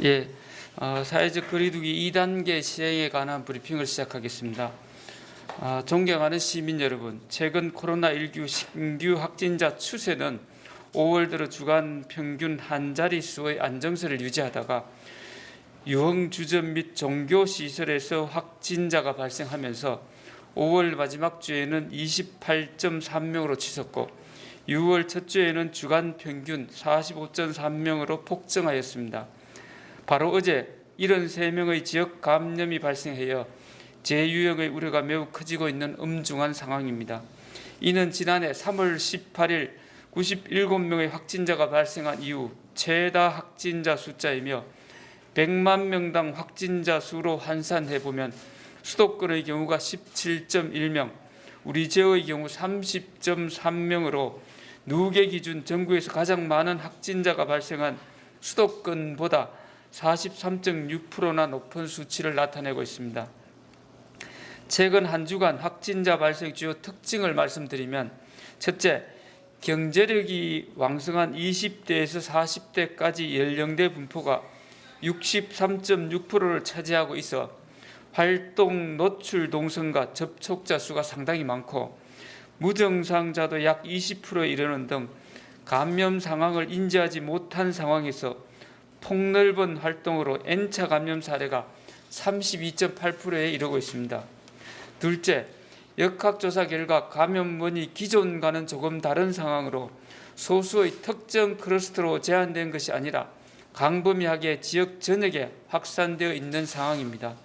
예, 사회적 거리두기 2단계 시행에 관한 브리핑을 시작하겠습니다. 존경하는 시민 여러분, 최근 코로나19 신규 확진자 추세는 5월 들어 주간 평균 한 자릿수의 안정세를 유지하다가 유흥주점 및 종교시설에서 확진자가 발생하면서 5월 마지막 주에는 28.3명으로 치솟고 6월 첫 주에는 주간 평균 45.3명으로 폭증하였습니다. 바로 어제 73명의 지역 감염이 발생하여 재유행의 우려가 매우 커지고 있는 엄중한 상황입니다. 이는 지난해 3월 18일 97명의 확진자가 발생한 이후 최다 확진자 숫자이며 100만 명당 확진자 수로 환산해보면 수도권의 경우가 17.1명, 우리 지역의 경우 30.3명으로 누계 기준 전국에서 가장 많은 확진자가 발생한 수도권보다 43.6%나 높은 수치를 나타내고 있습니다. 최근 한 주간 확진자 발생 주요 특징을 말씀드리면, 첫째, 경제력이 왕성한 20대에서 40대까지 연령대 분포가 63.6%를 차지하고 있어 활동 노출 동선과 접촉자 수가 상당히 많고 무증상자도 약 20%에 이르는 등 감염 상황을 인지하지 못한 상황에서 폭넓은 활동으로 N차 감염 사례가 32.8%에 이르고 있습니다. 둘째, 역학조사 결과 감염원이 기존과는 조금 다른 상황으로 소수의 특정 클러스터로 제한된 것이 아니라 광범위하게 지역 전역에 확산되어 있는 상황입니다.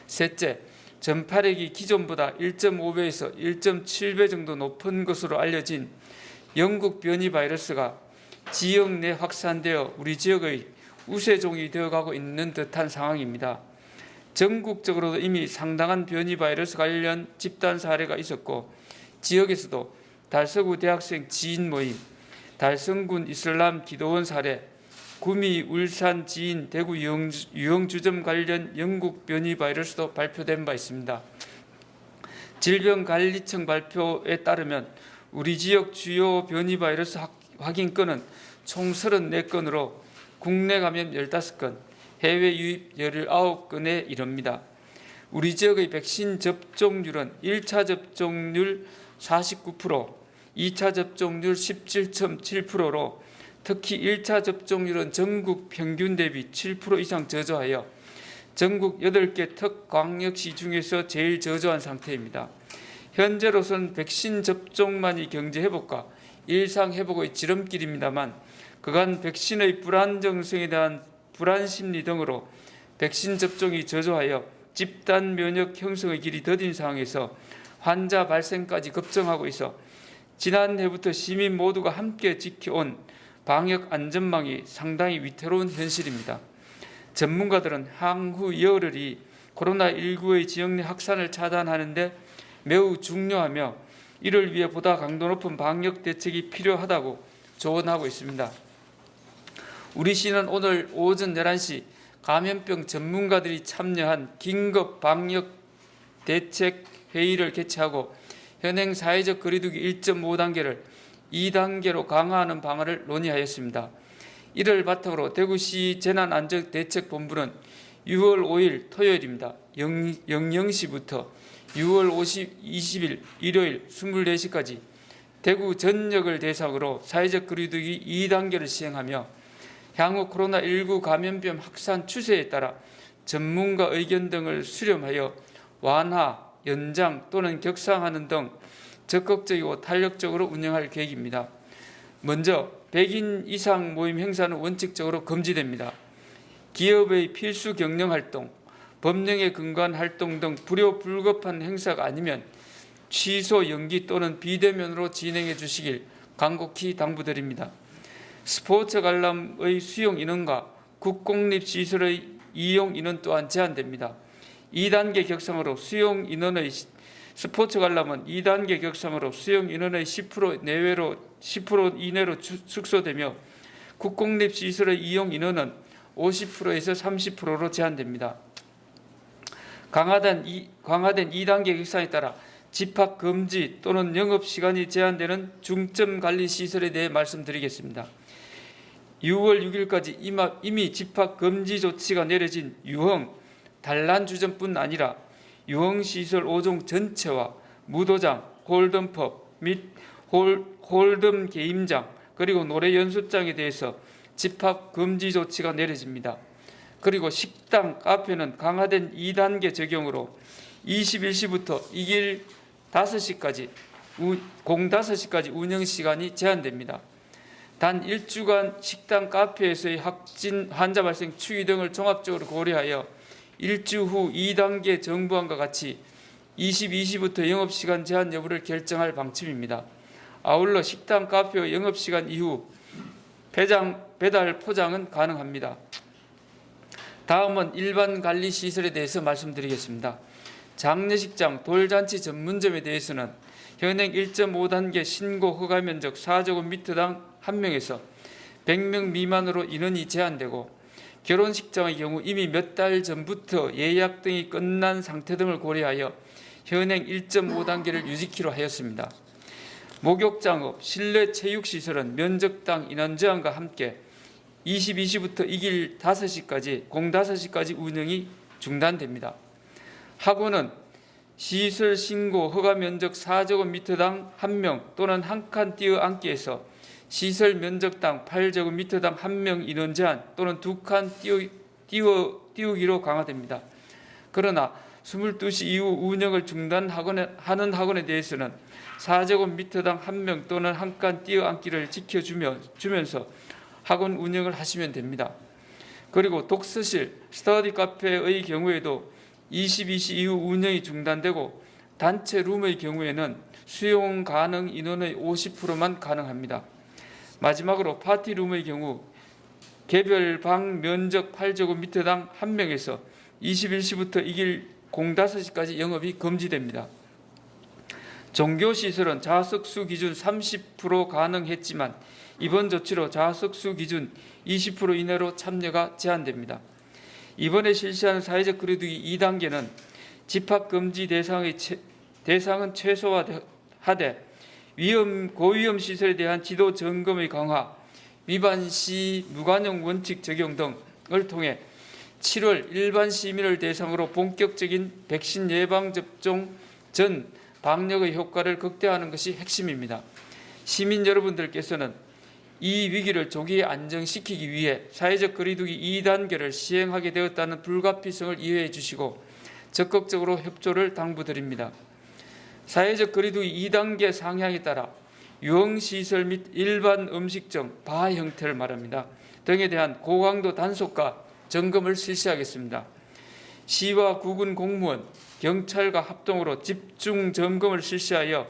셋째, 전파력이 기존보다 1.5배에서 1.7배 정도 높은 것으로 알려진 영국 변이 바이러스가 지역 내 확산되어 우리 지역의 우세종이 되어가고 있는 듯한 상황입니다. 전국적으로도 이미 상당한 변이 바이러스 관련 집단 사례가 있었고 지역에서도 달서구 대학생 지인 모임, 달성군 이슬람 기도원 사례, 구미 울산 지인 대구 유흥주점 관련 영국 변이 바이러스도 발표된 바 있습니다. 질병관리청 발표에 따르면 우리 지역 주요 변이 바이러스 확인 건은 총 34건으로 국내 감염 15건, 해외 유입 19건에 이릅니다. 우리 지역의 백신 접종률은 1차 접종률 49%, 2차 접종률 17.7%로 특히 1차 접종률은 전국 평균 대비 7% 이상 저조하여 전국 8개 특광역시 중에서 제일 저조한 상태입니다. 현재로선 백신 접종만이 경제 회복과 일상 회복의 지름길입니다만 그간 백신의 불안정성에 대한 불안심리 등으로 백신 접종이 저조하여 집단 면역 형성의 길이 더딘 상황에서 환자 발생까지 급증하고 있어 지난해부터 시민 모두가 함께 지켜온 방역 안전망이 상당히 위태로운 현실입니다. 전문가들은 향후 열흘이 코로나19의 지역 내 확산을 차단하는 데 매우 중요하며 이를 위해 보다 강도 높은 방역 대책이 필요하다고 조언하고 있습니다. 우리 시는 오늘 오전 11시 감염병 전문가들이 참여한 긴급 방역 대책 회의를 개최하고 현행 사회적 거리두기 1.5단계를 2단계로 강화하는 방안을 논의하였습니다. 이를 바탕으로 대구시 재난안전대책본부는 6월 5일 토요일입니다. 00시부터 6월 20일 일요일 24시까지 대구 전역을 대상으로 사회적 거리두기 2단계를 시행하며 향후 코로나19 감염병 확산 추세에 따라 전문가 의견 등을 수렴하여 완화, 연장 또는 격상하는 등 적극적이고 탄력적으로 운영할 계획입니다. 먼저 100인 이상 모임 행사는 원칙적으로 금지됩니다. 기업의 필수 경영 활동, 법령에 근거한 활동 등 불효 불급한 행사가 아니면 취소, 연기 또는 비대면으로 진행해 주시길 간곡히 당부드립니다. 스포츠 관람의 수용 인원과 국공립시설의 이용 인원 또한 제한됩니다. 2단계 격상으로 수용 인원의 스포츠 관람은 2단계 격상으로 수용 인원의 10% 내외로 10% 이내로 축소되며 국공립시설의 이용 인원은 50%에서 30%로 제한됩니다. 강화된 2단계 격상에 따라 집합 금지 또는 영업시간이 제한되는 중점관리시설에 대해 말씀드리겠습니다. 6월 6일까지 이미 집합 금지 조치가 내려진 유흥, 단란주점뿐 아니라 유흥시설 5종 전체와 무도장, 홀덤펍 및 홀덤 게임장 그리고 노래 연습장에 대해서 집합 금지 조치가 내려집니다. 그리고 식당, 카페는 강화된 2단계 적용으로 21시부터 이길 5시까지 공 5시까지 운영시간이 제한됩니다. 단 일주간 식당, 카페에서의 환자 발생 추이 등을 종합적으로 고려하여 일주 후 2단계 정부안과 같이 22시부터 영업시간 제한 여부를 결정할 방침입니다. 아울러 식당, 카페의 영업시간 이후 배달, 포장은 가능합니다. 다음은 일반 관리시설에 대해서 말씀드리겠습니다. 장례식장, 돌잔치 전문점에 대해서는 현행 1.5단계 신고 허가 면적 4제곱미터당 1명에서 100명 미만으로 인원이 제한되고 결혼식장의 경우 이미 몇 달 전부터 예약 등이 끝난 상태 등을 고려하여 현행 1.5단계를 유지키로 하였습니다. 목욕장업, 실내 체육시설은 면적당 인원 제한과 함께 22시부터 이길 5시까지 공 5시까지 운영이 중단됩니다. 학원은 시설 신고 허가 면적 4제곱미터당 1명 또는 한 칸 띄어앉기에서 시설 면적당 8제곱미터당 1명 인원 제한 또는 2칸 띄우기로 강화됩니다. 그러나 22시 이후 운영을 중단하는 학원에 대해서는 4제곱미터당 1명 또는 한 칸 띄어앉기를 지켜주면서 학원 운영을 하시면 됩니다. 그리고 독서실, 스터디 카페의 경우에도 22시 이후 운영이 중단되고 단체 룸의 경우에는 수용 가능 인원의 50%만 가능합니다. 마지막으로 파티룸의 경우 개별 방 면적 8제곱미터당 1명에서 21시부터 이길 05시까지 영업이 금지됩니다. 종교시설은 좌석수 기준 30% 가능했지만 이번 조치로 좌석수 기준 20% 이내로 참여가 제한됩니다. 이번에 실시하는 사회적 거리두기 2단계는 집합금지 대상은 최소화하되 고위험 시설에 대한 지도 점검의 강화, 위반 시 무관용 원칙 적용 등을 통해 7월 일반 시민을 대상으로 본격적인 백신 예방 접종 전 방역의 효과를 극대화하는 것이 핵심입니다. 시민 여러분들께서는 이 위기를 조기에 안정시키기 위해 사회적 거리두기 2단계를 시행하게 되었다는 불가피성을 이해해 주시고 적극적으로 협조를 당부드립니다. 사회적 거리두기 2단계 상향에 따라 유흥시설 및 일반 음식점, 바 형태를 말합니다. 등에 대한 고강도 단속과 점검을 실시하겠습니다. 시와 구군 공무원, 경찰과 합동으로 집중 점검을 실시하여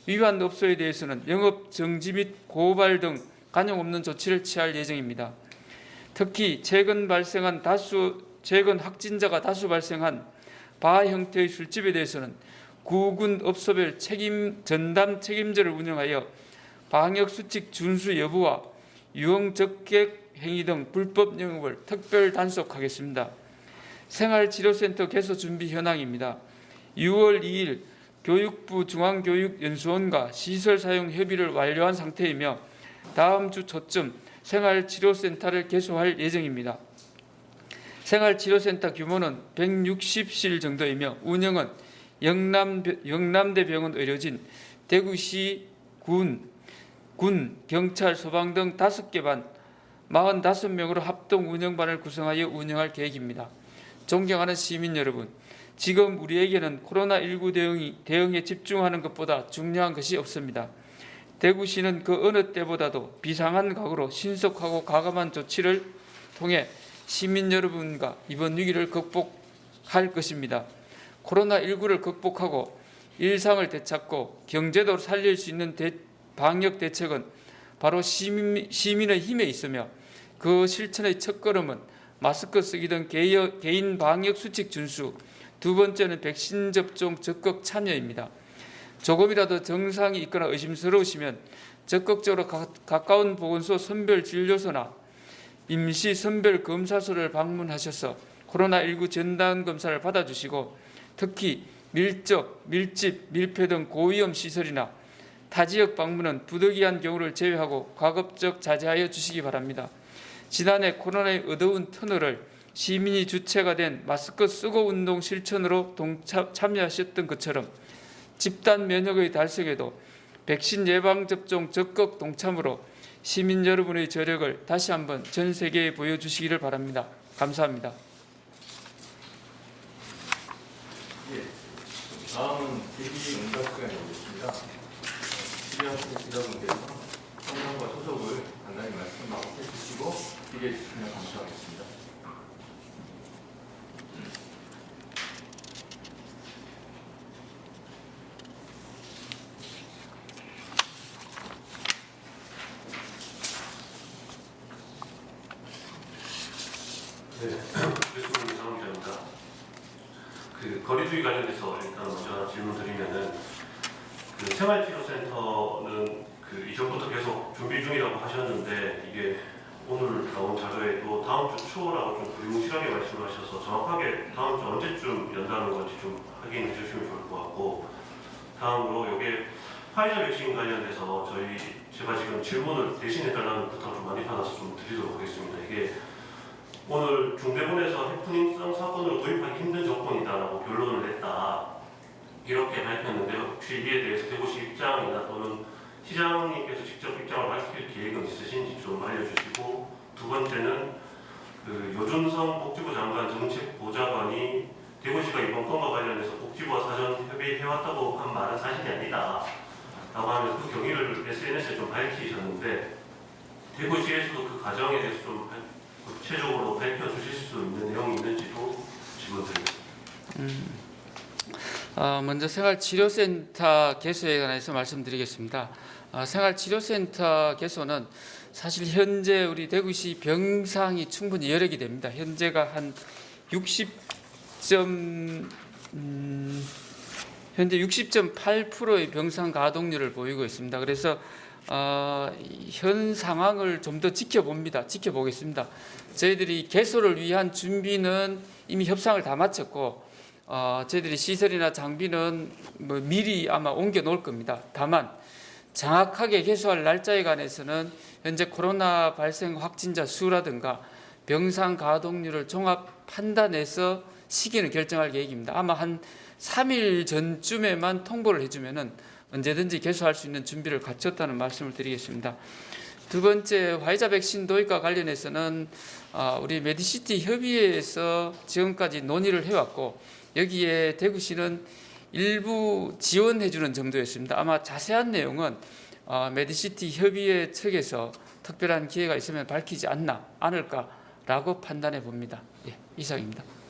위반 업소에 대해서는 영업 정지 및 고발 등 관용 없는 조치를 취할 예정입니다. 특히 최근 확진자가 다수 발생한 바 형태의 술집에 대해서는 구군 업소별 전담 책임제를 운영하여 방역수칙 준수 여부와 유흥 적객 행위 등 불법 영업을 특별 단속하겠습니다. 생활치료센터 개소 준비 현황입니다. 6월 2일 교육부 중앙교육연수원과 시설 사용 협의를 완료한 상태이며 다음 주 초쯤 생활치료센터를 개소할 예정입니다. 생활치료센터 규모는 160실 정도이며 운영은 영남대병원 의료진, 대구시 군, 경찰, 소방 등 5개 반 45명으로 합동 운영반을 구성하여 운영할 계획입니다. 존경하는 시민 여러분, 지금 우리에게는 코로나19 대응에 집중하는 것보다 중요한 것이 없습니다. 대구시는 그 어느 때보다도 비상한 각오로 신속하고 과감한 조치를 통해 시민 여러분과 이번 위기를 극복할 것입니다. 코로나19를 극복하고 일상을 되찾고 경제도 살릴 수 있는 방역 대책은 바로 시민의 힘에 있으며 그 실천의 첫걸음은 마스크 쓰기 등 개인 방역 수칙 준수, 두 번째는 백신 접종 적극 참여입니다. 조금이라도 증상이 있거나 의심스러우시면 적극적으로 가까운 보건소 선별진료소나 임시 선별검사소를 방문하셔서 코로나19 진단검사를 받아주시고 특히 밀접, 밀집, 밀폐 등 고위험 시설이나 타 지역 방문은 부득이한 경우를 제외하고 가급적 자제하여 주시기 바랍니다. 지난해 코로나의 어두운 터널을 시민이 주체가 된 마스크 쓰고 운동 실천으로 참여하셨던 것처럼 집단 면역의 달성에도 백신 예방 접종 적극 동참으로 시민 여러분의 저력을 다시 한번 전 세계에 보여주시기를 바랍니다. 감사합니다. 다음은 대기 응답 시간이 오겠습니다. 질의하시는 기자분께서 성명과 소속을 간단히 말씀해 주시고 질의해 주시면 감사하겠습니다. 네, 교수님 이상훈입니다. 거리두기 관련해서 일단 먼저 하나 질문 드리면은 생활치료센터는 이전부터 계속 준비 중이라고 하셨는데 이게 오늘 나온 자료에도 다음 주 초라고 좀 불무실하게 말씀하셔서 정확하게 다음 주 언제쯤 연다는 건지 좀 확인해 주시면 좋을 것 같고, 다음으로 이게 화이자 백신 관련해서 제가 지금 질문을 대신해달라는 부탁을 좀 많이 받아서 좀 드리도록 하겠습니다. 이게 오늘 중대본에서 해프닝성 사건으로 도입하기 힘든 조건이다라고 결론을 냈다, 이렇게 밝혔는데 혹시 이에 대해서 대구시 입장이나 또는 시장님께서 직접 입장을 밝힐 계획은 있으신지 좀 알려주시고, 두 번째는 요준성 복지부 장관 정책보좌관이 대구시가 이번 건과 관련해서 복지부와 사전 협의해왔다고 한 말은 사실이 아니다 라고 하면서 그 경위를 SNS에 좀 밝히셨는데, 대구시에서도 그 과정에 대해서 좀 구체적으로 밝혀주실 수 있는 내용이 있는지도 질문드리겠습니다. 먼저 생활치료센터 개소에 관해서 말씀드리겠습니다. 생활치료센터 개소는 사실 현재 우리 대구시 병상이 충분히 여력이 됩니다. 현재가 한 60.8%의 병상 가동률을 보이고 있습니다. 그래서 현 상황을 좀 더 지켜보겠습니다. 저희들이 개소를 위한 준비는 이미 협상을 다 마쳤고, 저희들이 시설이나 장비는 미리 아마 옮겨 놓을 겁니다. 다만 정확하게 개소할 날짜에 관해서는 현재 코로나 발생 확진자 수라든가 병상 가동률을 종합 판단해서 시기는 결정할 계획입니다. 아마 한 3일 전쯤에만 통보를 해주면은 언제든지 개소할 수 있는 준비를 갖췄다는 말씀을 드리겠습니다. 두 번째, 화이자 백신 도입과 관련해서는 우리 메디시티 협의회에서 지금까지 논의를 해왔고, 여기에 대구시는 일부 지원해주는 정도였습니다. 아마 자세한 내용은 메디시티 협의회 측에서 특별한 기회가 있으면 밝히지 않을까라고 판단해 봅니다. 예, 이상입니다.